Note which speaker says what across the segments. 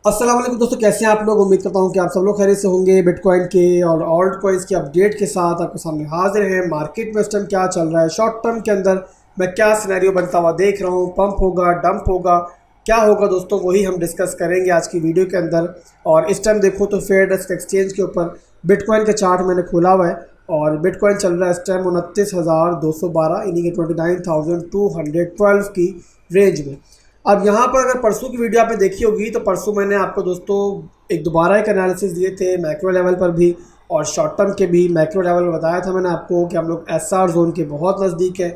Speaker 1: अस्सलाम वालेकुम दोस्तों, कैसे हैं आप लोग। उम्मीद करता हूं कि आप सब लोग खैरियत से होंगे। बिटकॉइन के और ऑल्ट कॉइन्स के अपडेट के साथ आपके सामने हाजिर हैं। मार्केट में इस टाइम क्या चल रहा है, शॉर्ट टर्म के अंदर मैं क्या सिनेरियो बनता हुआ देख रहा हूं, पंप होगा, डंप होगा, क्या होगा दोस्तों, वही हम डिस्कस करेंगे आज की वीडियो के अंदर। और इस टाइम देखो तो फेयरडेस्क एक्सचेंज के ऊपर बिटकॉइन का चार्ट मैंने खोला हुआ है और बिटकॉइन चल रहा है इस टाइम 29,212 यानी कि 29,212 की रेंज में। अब यहाँ पर अगर परसों की वीडियो आपने देखी होगी तो परसों मैंने आपको दोस्तों एक दोबारा एक एनालिसिस दिए थे मैक्रो लेवल पर भी और शॉर्ट टर्म के भी। मैक्रो लेवल पर बताया था मैंने आपको कि हम लोग एसआर जोन के बहुत नज़दीक है,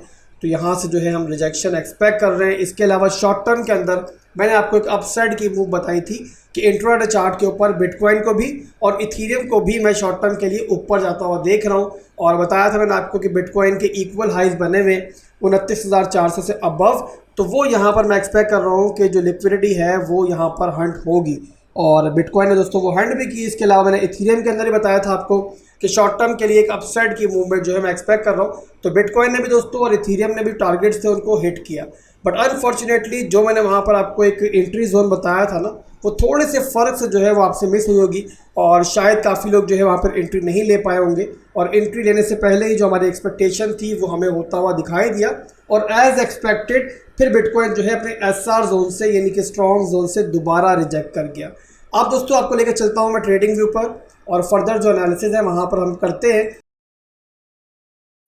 Speaker 1: तो यहाँ से जो है हम रिजेक्शन एक्सपेक्ट कर रहे हैं। इसके अलावा शॉर्ट टर्म के अंदर मैंने आपको एक अपसाइड की मूव बताई थी कि इंट्राडे चार्ट के ऊपर बिटकॉइन को भी और इथीरियम को भी मैं शॉर्ट टर्म के लिए ऊपर जाता हुआ देख रहा हूँ। और बताया था मैंने आपको कि बिटकॉइन के इक्वल हाइज बने हुए 29,400 से अबव, तो वो यहाँ पर मैं एक्सपेक्ट कर रहा हूँ कि जो लिक्विडिटी है वो यहाँ पर हंट होगी और बिटकॉइन ने दोस्तों वो हंट भी की। इसके अलावा मैंने इथीरियम के अंदर ही बताया था आपको कि शॉर्ट टर्म के लिए एक अपसाइड की मूवमेंट जो है मैं एक्सपेक्ट कर रहा हूँ। तो बिटकॉइन ने भी दोस्तों और इथीरियम ने भी टारगेट्स थे उनको हिट किया, बट अनफॉर्चुनेटली जो मैंने वहाँ पर आपको एक एंट्री जोन बताया था ना, वो थोड़े से फ़र्क से जो है वो आपसे मिस हुई होगी और शायद काफ़ी लोग जो है वहाँ पर एंट्री नहीं ले पाए होंगे। और एंट्री लेने से पहले ही जो हमारी एक्सपेक्टेशन थी वो हमें होता हुआ दिखाई दिया और एज एक्सपेक्टेड फिर बिटकॉइन जो है अपने एसआर जोन से यानी कि स्ट्रॉन्ग जोन से दोबारा रिजेक्ट कर गया। अब दोस्तों आपको लेकर चलता हूँ मैं ट्रेडिंग व्यू पर और फर्दर जो एनालिसिस है वहाँ पर हम करते हैं।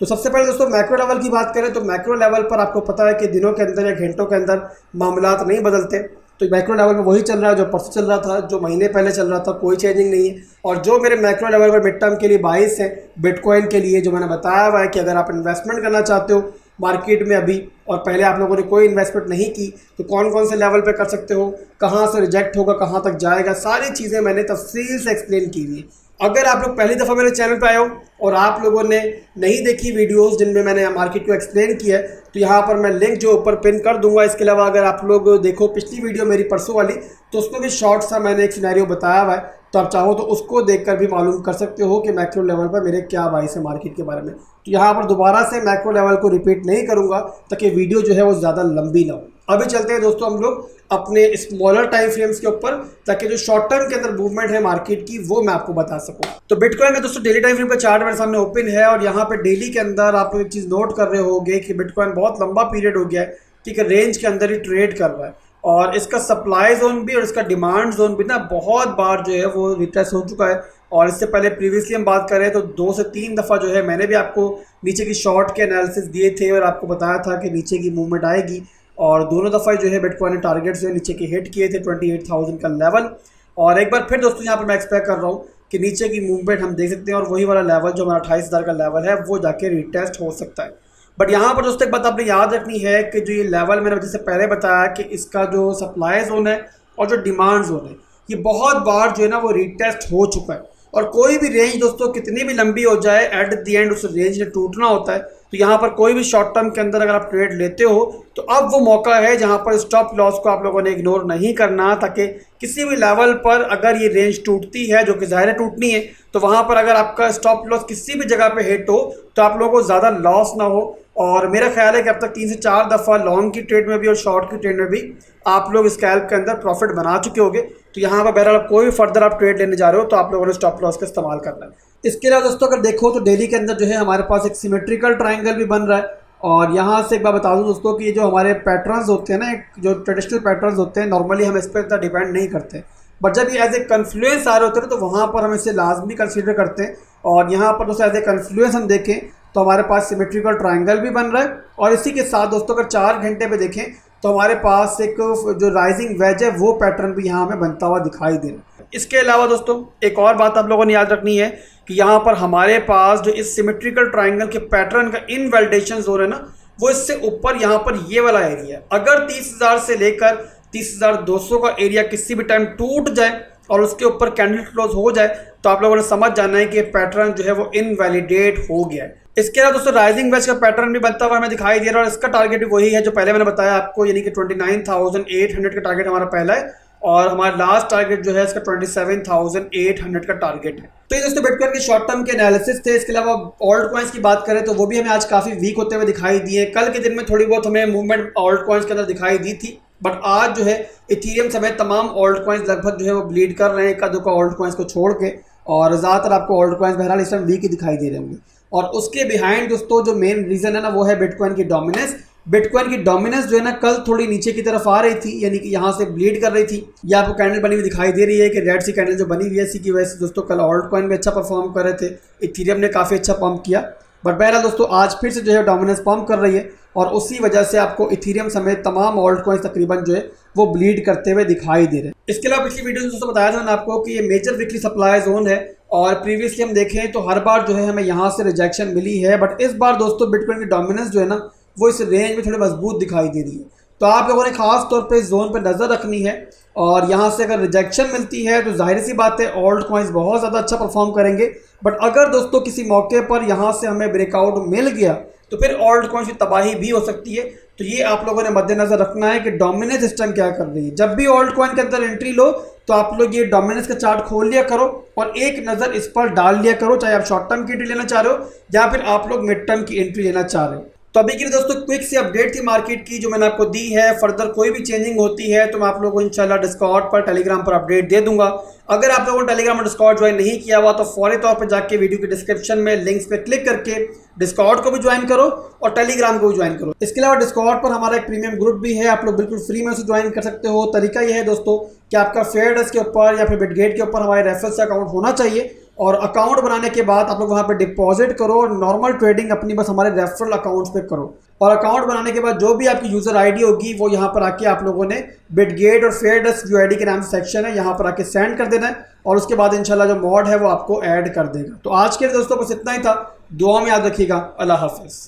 Speaker 1: तो सबसे पहले दोस्तों मैक्रो लेवल की बात करें तो मैक्रो लेवल पर आपको पता है कि दिनों के अंदर या घंटों के अंदर मामलात नहीं बदलते। तो मैक्रो लेवल में वही चल रहा है जो परसों चल रहा था, जो महीने पहले चल रहा था, कोई चेंजिंग नहीं है। और जो मेरे मैक्रो लेवल पर मिड टर्म के लिए बाइस है बिटकॉइन के लिए, जो मैंने बताया हुआ है कि अगर आप इन्वेस्टमेंट करना चाहते हो मार्केट में अभी और पहले आप लोगों ने कोई इन्वेस्टमेंट नहीं की, तो कौन कौन से लेवल पे कर सकते हो, कहाँ से रिजेक्ट होगा, कहाँ तक जाएगा, सारी चीज़ें मैंने तफसील से एक्सप्लेन की हुई है। अगर आप लोग पहली दफ़ा मेरे चैनल पर आए हो और आप लोगों ने नहीं देखी वीडियोस जिनमें मैंने मार्केट को एक्सप्लेन किया है, तो यहाँ पर मैं लिंक जो ऊपर पिन कर दूंगा। इसके अलावा अगर आप लोग देखो पिछली वीडियो मेरी परसों वाली, तो उसमें भी शॉर्ट सा मैंने एक सिनेरियो बताया हुआ है, तो आप चाहो तो उसको देखकर भी मालूम कर सकते हो कि मैक्रो लेवल पर मेरे क्या बाइस है मार्केट के बारे में। तो यहाँ पर दोबारा से मैक्रो लेवल को रिपीट नहीं करूँगा ताकि वीडियो जो है वो ज़्यादा लंबी ना हो। अभी चलते हैं दोस्तों हम लोग अपने स्मॉलर टाइम फ्रेम्स के ऊपर, ताकि जो शॉर्ट टर्म के अंदर मूवमेंट है मार्केट की वो मैं आपको बता सकूं। तो बिटकॉइन का दोस्तों डेली टाइम फ्रेम का चार्ट मेरे सामने ओपन है और यहाँ पे डेली के अंदर आप लोग एक चीज़ नोट कर रहे होंगे कि बिटकॉइन बहुत लंबा पीरियड हो गया है, ठीक है, रेंज के अंदर ही ट्रेड कर रहा है और इसका सप्लाई जोन भी और इसका डिमांड जोन भी ना बहुत बार जो है वो रिटेस्ट हो चुका है। और इससे पहले प्रीवियसली हम बात करें तो 2 से 3 दफ़ा जो है मैंने भी आपको नीचे की शॉर्ट के एनालिसिस दिए थे और आपको बताया था कि नीचे की मूवमेंट आएगी और दोनों दफ़ा जो है बिटकॉइन ने टारगेट्स जो है नीचे के हिट किए थे 28,000 का लेवल। और एक बार फिर दोस्तों यहाँ पर मैं एक्सपेक्ट कर रहा हूँ कि नीचे की मूवमेंट हम देख सकते हैं और वही वाला लेवल जो हमारा 28,000 का लेवल है वो जाके रिटेस्ट हो सकता है। बट यहाँ पर दोस्तों एक बात आपने याद रखनी है कि जो ये लेवल मैंने जैसे पहले बताया कि इसका जो सप्लाई जोन है और जो डिमांड जोन है ये बहुत बार जो है ना वो रिटेस्ट हो चुका है। और कोई भी रेंज दोस्तों कितनी भी लंबी हो जाए, एट द एंड उस रेंज ने टूटना होता है। तो यहाँ पर कोई भी शॉर्ट टर्म के अंदर अगर आप ट्रेड लेते हो तो अब वो मौका है जहाँ पर स्टॉप लॉस को आप लोगों ने इग्नोर नहीं करना, ताकि किसी भी लेवल पर अगर ये रेंज टूटती है, जो कि ज़ाहिर टूटनी है, तो वहाँ पर अगर आपका स्टॉप लॉस किसी भी जगह पे हिट हो तो आप लोगों को ज़्यादा लॉस ना हो। और मेरा ख्याल है कि अब तक 3 से 4 दफ़ा लॉन्ग की ट्रेड में भी और शॉर्ट की ट्रेड में भी आप लोग स्कैल्प के अंदर प्रॉफिट बना चुके होंगे। तो यहाँ पर बहरहाल कोई भी फर्दर आप ट्रेड लेने जा रहे हो तो आप लोगों ने स्टॉप लॉस का इस्तेमाल करना है। इसके अलावा दोस्तों अगर देखो तो डेली के अंदर जो है हमारे पास एक सिमेट्रिकल ट्राइंगल भी बन रहा है। और यहाँ से एक बार बता दूँ दोस्तों कि ये जो हमारे पैटर्न्स होते हैं ना, एक जो ट्रेडिशनल पैटर्न्स होते हैं, नॉर्मली हम इस पर इतना डिपेंड नहीं करते, बट जब ये एज ए कन्फ्लुएंस आ रहे होते हैं तो वहाँ पर हम इसे लाजमी कंसीडर करते हैं। और यहाँ पर दोस्तों एज ए कन्फ्लुएंस हम देखें तो हमारे पास सिमेट्रिकल ट्राइंगल भी बन रहा है और इसी के साथ दोस्तों अगर 4 घंटे पे देखें तो हमारे पास एक जो राइजिंग वेज है वो पैटर्न भी यहाँ हमें बनता हुआ दिखाई दे रहा है। इसके अलावा दोस्तों एक और बात आप लोगों ने याद रखनी है कि यहाँ पर हमारे पास जो इस सिमेट्रिकल ट्राइंगल के पैटर्न का इनवैलिडेशन जोन है ना, वो इससे ऊपर यहाँ पर ये वाला एरिया, अगर 30,000 से लेकर 30,200 का एरिया किसी भी टाइम टूट जाए और उसके ऊपर कैंडल क्लोज हो जाए तो आप लोगों ने समझ जाना है कि पैटर्न जो है वो इनवैलिडेट हो गया है। इसके अलावा दोस्तों राइजिंग वेज का पैटर्न भी बनता हुआ हमें दिखाई दे रहा है और इसका टारगेट भी वही है जो पहले मैंने बताया आपको, यानी कि 29,800 का टारगेट हमारा पहला है और हमारा लास्ट टारगेट जो है इसका 27,800 का टारगेट है। तो ये दोस्तों बिटकॉइन के शॉर्ट टर्म के एनालिसिस थे। इसके अलावा ऑल्ट कॉइन्स की बात करें तो वो भी हमें आज काफ़ी वीक होते हुए दिखाई दिए। कल के दिन में थोड़ी बहुत हमें मूवमेंट ऑल्ट कॉइन्स के अंदर दिखाई दी थी बट आज जो है इथीरियम समेत तमाम ऑल्ट कॉइन्स लगभग जो है वो ब्लीड कर रहे हैं, एक दो का ऑल्ट कॉइन्स को छोड़ के, और ज़्यादातर आपको ऑल्ट कॉइन्स बहरहाल इस टाइम वीक ही दिखाई दे रहे होंगे। और उसके बिहाइंड दोस्तों जो मेन रीज़न है ना वो है बिटकॉइन की डोमिनेंस। बिटकॉइन की डोमिनेंस जो है ना कल थोड़ी नीचे की तरफ आ रही थी, यानी कि यहाँ से ब्लीड कर रही थी। ये आपको कैंडल बनी हुई दिखाई दे रही है कि रेड सी कैंडल जो बनी हुई है, इसी की वजह से दोस्तों कल ऑल्ट कॉइन भी अच्छा परफॉर्म कर रहे थे, इथीरियम ने काफ़ी अच्छा पंप किया। बट बहरहाल दोस्तों आज फिर से जो है डोमिनेंस पंप कर रही है और उसी वजह से आपको इथीरियम समेत तमाम ऑल्ट कॉइन्स तकरीबन जो है वो ब्लीड करते हुए दिखाई दे रहे हैं। इसके अलावा पिछली वीडियो में दोस्तों बताया था मैंने आपको कि ये मेजर वीकली सप्लाई जोन है और प्रीवियसली हम देखें तो हर बार जो है हमें यहाँ से रिजेक्शन मिली है, बट इस बार दोस्तों बिटकॉइन की डोमिनेंस जो है ना वो इस रेंज में थोड़ी मजबूत दिखाई दे रही है। तो आप लोगों ने खास तौर पे इस जोन पर नज़र रखनी है और यहाँ से अगर रिजेक्शन मिलती है तो जाहिर सी बात है ऑल्ट कॉइन्स बहुत ज़्यादा अच्छा परफॉर्म करेंगे। बट अगर दोस्तों किसी मौके पर यहाँ से हमें ब्रेकआउट मिल गया तो फिर ऑल्ट कॉइन्स की तबाही भी हो सकती है। तो ये आप लोगों ने मद्देनजर रखना है कि डोमिनेंस सिस्टम क्या कर रही है। जब भी ऑल्ट कॉइन के अंदर एंट्री लो तो आप लोग ये डोमिनेंस का चार्ट खोल लिया करो और एक नज़र इस पर डाल लिया करो, चाहे आप शॉर्ट टर्म की एंट्री लेना चाह रहे हो या फिर आप लोग मिड टर्म की एंट्री लेना चाह रहे हो। तो अभी के लिए दोस्तों क्विक सी अपडेट थी मार्केट की जो मैंने आपको दी है। फर्दर कोई भी चेंजिंग होती है तो मैं आप लोगों को इंशाल्लाह डिस्कॉर्ड पर टेलीग्राम पर अपडेट दे दूंगा। अगर आप लोगों ने टेलीग्राम और डिस्कॉर्ड ज्वाइन नहीं किया हुआ तो फौरी तौर पर जाके वीडियो के डिस्क्रिप्शन में लिंक्स पे क्लिक करके डिस्कॉर्ड को भी ज्वाइन करो और टेलीग्राम को भी ज्वाइन करो। इसके अलावा डिस्कॉर्ड पर हमारा एक प्रीमियम ग्रुप भी है, आप लोग बिल्कुल फ्री में उसे ज्वाइन कर सकते हो। तरीका यह है दोस्तों कि आपका फेयरडेस्क के ऊपर या फिर बिटगेट के ऊपर हमारे रेफरल से अकाउंट होना चाहिए और अकाउंट बनाने के बाद आप लोग वहाँ पे डिपॉजिट करो और नॉर्मल ट्रेडिंग अपनी बस हमारे रेफरल अकाउंट्स पे करो। और अकाउंट बनाने के बाद जो भी आपकी यूज़र आईडी होगी वो यहाँ पर आके आप लोगों ने बिटगेट और फेयरडेस्क जो आईडी के नाम से सेक्शन है यहाँ पर आके सेंड कर देना है और उसके बाद इंशाल्लाह जो मॉड है वो आपको ऐड कर देगा। तो आज के दोस्तों बस इतना ही था, दुआ में याद रखिएगा। अल्लाह हाफिज़।